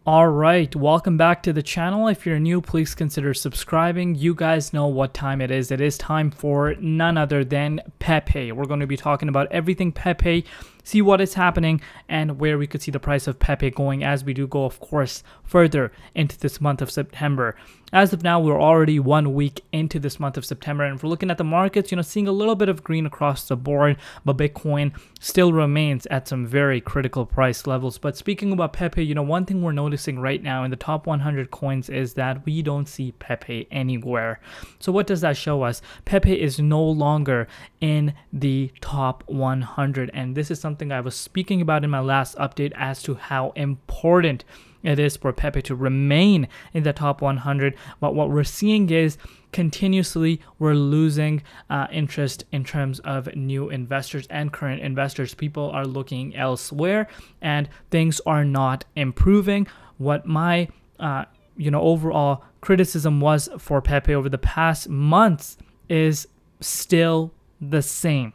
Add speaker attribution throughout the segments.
Speaker 1: Alright, welcome back to the channel. If you're new, please consider subscribing. You guys know what time it is. It is time for none other than Pepe. We're going to be talking about everything Pepe, see what is happening, and where we could see the price of Pepe going as we do go, of course, further into this month of September. As of now, we're already 1 week into this month of September, and if we're looking at the markets, seeing a little bit of green across the board, but Bitcoin still remains at some very critical price levels. But speaking about Pepe, one thing we're noticing right now in the top 100 coins is that we don't see Pepe anywhere. So what does that show us? Pepe is no longer in the top 100, and this is something I was speaking about in my last update as to how important it is for Pepe to remain in the top 100. But what we're seeing is continuously we're losing interest in terms of new investors and current investors. People are looking elsewhere and things are not improving. What my overall criticism was for Pepe over the past months is still the same.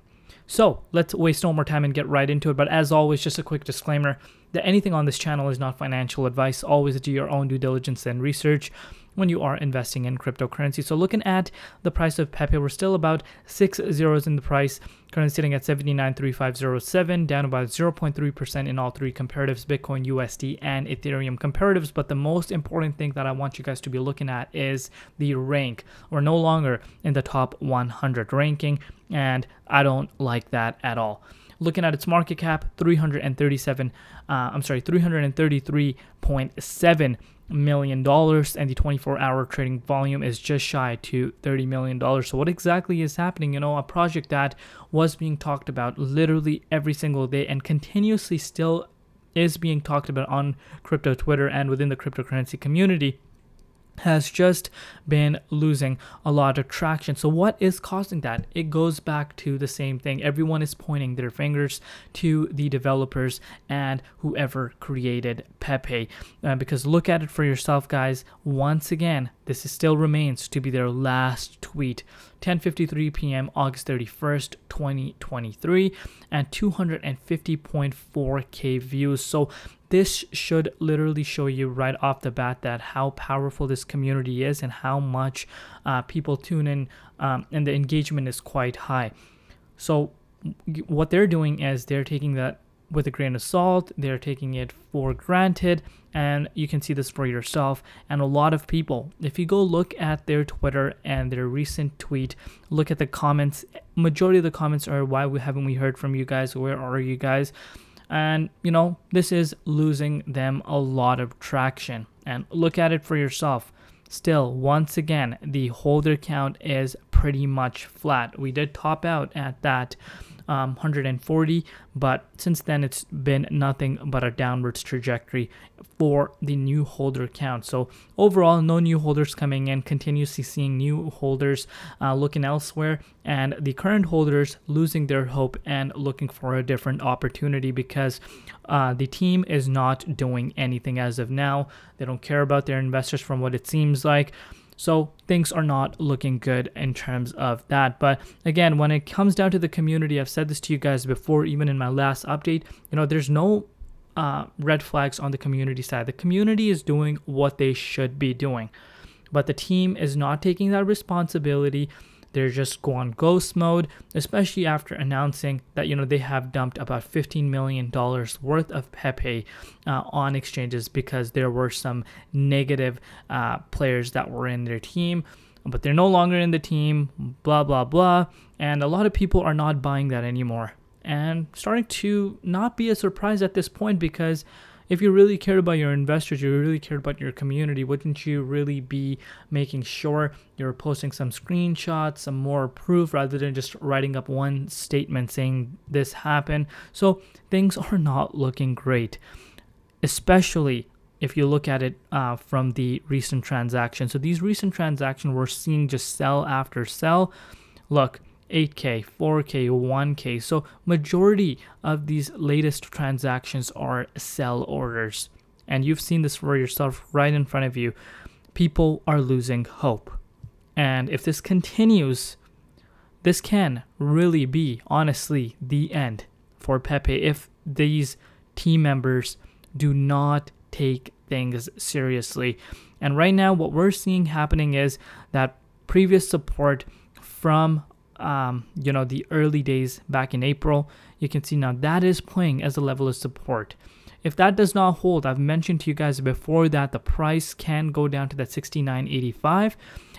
Speaker 1: So let's waste no more time and get right into it. But as always, just a quick disclaimer that anything on this channel is not financial advice. Always do your own due diligence and research when you are investing in cryptocurrency. So looking at the price of Pepe, we're still about 6 zeros in the price, currently sitting at 79.3507, down about 0.3% in all three comparatives, Bitcoin, USD, and Ethereum comparatives. But the most important thing that I want you guys to be looking at is the rank. We're no longer in the top 100 ranking, and I don't like that at all. Looking at its market cap, $333.7 million, and the 24-hour trading volume is just shy to $30 million. So what exactly is happening? A project that was being talked about literally every single day and continuously still is being talked about on crypto Twitter and within the cryptocurrency community has just been losing a lot of traction. So what is causing that? It goes back to the same thing. Everyone is pointing their fingers to the developers and whoever created Pepe, because look at it for yourself, guys. Once again, this still remains to be their last tweet. 10:53 p.m. August 31st, 2023, and 250.4k views. So this should literally show you right off the bat that how powerful this community is and how much people tune in, and the engagement is quite high. So what they're doing is they're taking that with a grain of salt. They're taking it for granted, and you can see this for yourself. And a lot of people, if you go look at their Twitter and their recent tweet, look at the comments, majority of the comments are, why haven't we heard from you guys? Where are you guys? And this is losing them a lot of traction. And look at it for yourself. Still, once again, the holder count is pretty much flat. We did top out at that 140, but since then it's been nothing but a downwards trajectory for the new holder count. So overall, no new holders coming in, continuously seeing new holders looking elsewhere, and the current holders losing their hope and looking for a different opportunity because the team is not doing anything as of now. They don't care about their investors from what it seems like. So things are not looking good in terms of that. But again, when it comes down to the community, I've said this to you guys before, even in my last update, there's no red flags on the community side. The community is doing what they should be doing, but the team is not taking that responsibility. They're just going ghost mode, especially after announcing that, they have dumped about $15 million worth of Pepe on exchanges because there were some negative players that were in their team, but they're no longer in the team, blah, blah, blah. And a lot of people are not buying that anymore and starting to not be a surprise at this point, because if you really cared about your investors, you really cared about your community, wouldn't you really be making sure you're posting some screenshots, some more proof, rather than just writing up one statement saying this happened? So things are not looking great, especially if you look at it from the recent transactions. So these recent transactions, we're seeing just sell after sell. Look, 8K, 4K, 1K. So majority of these latest transactions are sell orders. And you've seen this for yourself right in front of you. People are losing hope. And if this continues, this can really be, honestly, the end for Pepe if these team members do not take things seriously. And right now, what we're seeing happening is that previous support from the early days back in April, you can see now that is playing as a level of support. If that does not hold, I've mentioned to you guys before that the price can go down to that 69.85.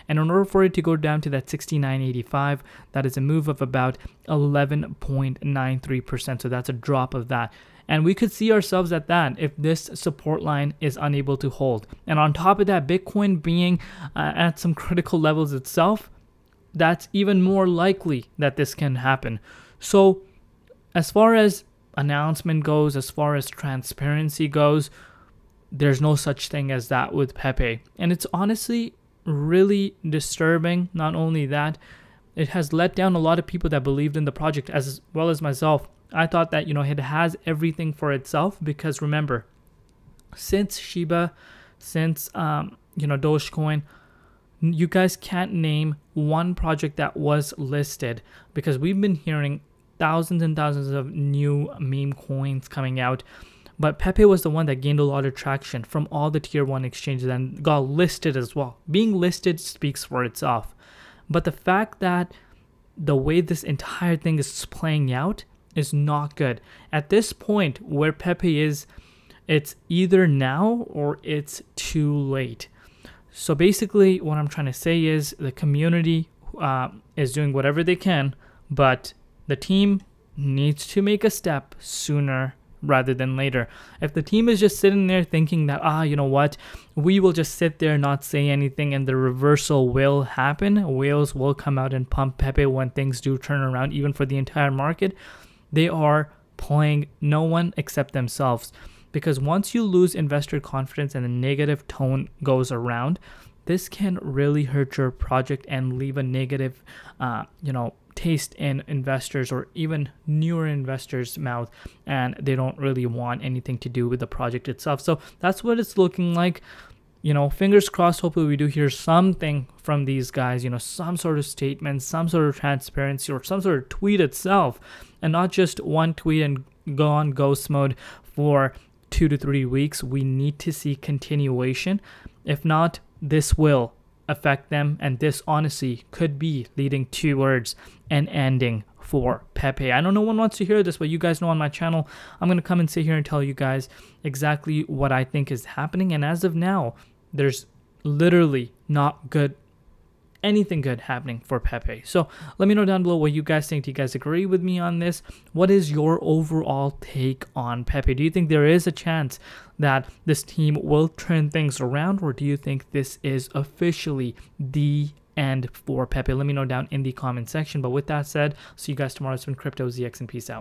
Speaker 1: And in order for it to go down to that 69.85, that is a move of about 11.93%. So that's a drop of that. And we could see ourselves at that if this support line is unable to hold. And on top of that, Bitcoin being at some critical levels itself, that's even more likely that this can happen. So as far as announcement goes, as far as transparency goes, there's no such thing as that with Pepe. And it's honestly really disturbing. Not only that, it has let down a lot of people that believed in the project, as well as myself. I thought that, it has everything for itself, because remember, since Shiba, since Dogecoin, you guys can't name one project that was listed, because we've been hearing thousands and thousands of new meme coins coming out. But Pepe was the one that gained a lot of traction from all the tier 1 exchanges and got listed as well. Being listed speaks for itself. But the fact that the way this entire thing is playing out is not good. At this point where Pepe is, it's either now or it's too late. So basically what I'm trying to say is the community is doing whatever they can, but the team needs to make a step sooner rather than later. If the team is just sitting there thinking that, you know what, we will just sit there and not say anything and the reversal will happen, whales will come out and pump Pepe when things do turn around, even for the entire market, they are playing no one except themselves. Because once you lose investor confidence and the negative tone goes around, this can really hurt your project and leave a negative, taste in investors or even newer investors' mouth, and they don't really want anything to do with the project itself. So that's what it's looking like. Fingers crossed, hopefully we do hear something from these guys, some sort of statement, some sort of transparency, or some sort of tweet itself, and not just one tweet and go on ghost mode for 2 to 3 weeks. We need to see continuation. If not, this will affect them, and this honestly could be leading towards an ending for Pepe. I know no one wants to hear this, but you guys know on my channel, I'm going to come and sit here and tell you guys exactly what I think is happening. And as of now, there's literally not anything good happening for Pepe. So let me know down below what you guys think. Do you guys agree with me on this? What is your overall take on Pepe? Do you think there is a chance that this team will turn things around, or do you think this is officially the end for Pepe? Let me know down in the comment section. But with that said, see you guys tomorrow. It's been Crypto ZX, and peace out.